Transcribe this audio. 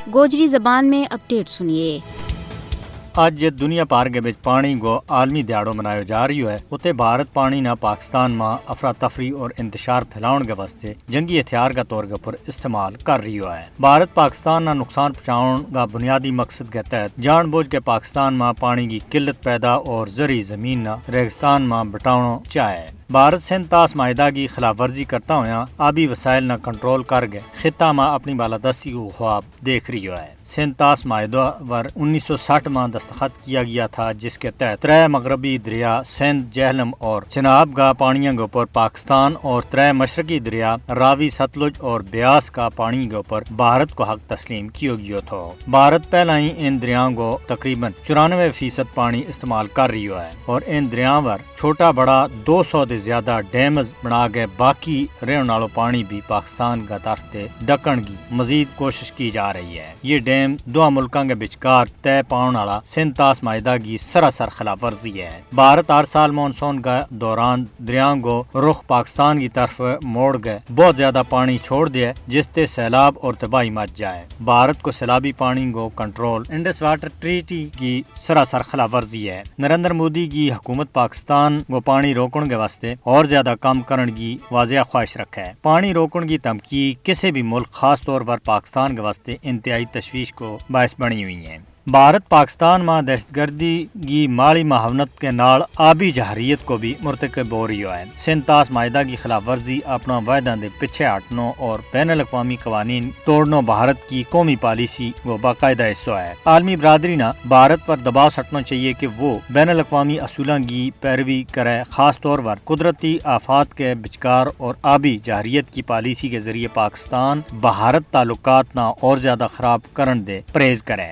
गोजरी जबान में अपडेट सुनिए। ਅੱਜ ਦੁਨੀਆ ਭਰ ਦੇ ਵਿੱਚ ਪਾਣੀ ਕੋ ਆਲਮੀ ਦਿਹਾੜੋ ਮਨਾਇਆ ਜਾ ਰਿਹਾ ਹੈ। ਉੱਤੇ ਭਾਰਤ ਪਾਣੀ ਨਾ ਪਾਕਿस्तान में अफरा तफरी और इंतशार फैलाने के वास्ते जंगी हथियार का तौर पर इस्तेमाल कर रही है। भारत पाकिस्तान ना नुकसान पहुंचाने का बुनियादी मकसद के तहत जानबूझ के पाकिस्तान में पानी की किल्लत पैदा और जरी जमीन ना रेगिस्तान में बटाना चाहे। भारत सिंध तास माहिदा की खिलाफ वर्जी करता हुआ आबी वसाइल न कंट्रोल कर गए खिता में अपनी बालादस्ती को ख्वाब देख रही है। सिंध तास माहिदा पर 1960 में दस्तखत किया गया था, जिसके तहत 3 मगरबी दरिया सिंध, जहलम और चिनाब का पानियों के ऊपर पाकिस्तान और 3 मशरकी दरिया रावी, सतलुज और ब्यास का पानी के ऊपर भारत को हक तस्लीम किया गया था। भारत पहला ही इन दरियाओं को तकरीबन 94% पानी इस्तेमाल कर रही है और इन दरियाओं पर छोटा बड़ा 200 से ज्यादा डैम्स बना के बाकी रहने वालों पानी भी पाकिस्तान का तरफ से ढकन की मजीद कोशिश की जा रही है। ये डैम दो मुल्कों के विचकार तय पाने वाला सिंध तास माहिदा की सरासर खिलाफ वर्जी है। भारत हर साल मानसून का दौरान दरियाओं को रुख पाकिस्तान की तरफ मोड़ गए बहुत ज्यादा पानी छोड़ दिया, जिससे सैलाब और तबाही मच जाए। भारत को सैलाबी पानी को कंट्रोल इंडस वाटर ट्रीटी की सरासर खिलाफ वर्जी है। नरेंद्र मोदी की हुकूमत पाकिस्तान को पानी रोकने के वास्ते और ज्यादा काम करने की वाजिया ख्वाहिश रखा है। पानी रोकने की धमकी किसी भी मुल्क, खास तौर पर पाकिस्तान के वास्ते इंतहाई तशवीश को बायस बनी हुई है। भारत पाकिस्तान में दहशतगर्दी की माली महावनत के नाल आबी जहरीत को भी मुर्तकब हो रही है। सिंध तास माहिदा की खिलाफ वर्जी अपना वायदा दे पीछे हटनो और बैन अल-अक़वामी कवानीन तोड़नो भारत की कौमी पॉलिसी को बाकायदा हिस्सा है। आलमी बरादरी ना भारत पर दबाव सटना चाहिए कि वो बैन अल-अक़वामी असूलों की पैरवी करे, खास तौर पर कुदरती आफात के बिचकार और आबी जहरीत की पॉलिसी के जरिए पाकिस्तान भारत ताल्लुकात ना और ज्यादा खराब करन दे परहेज करे।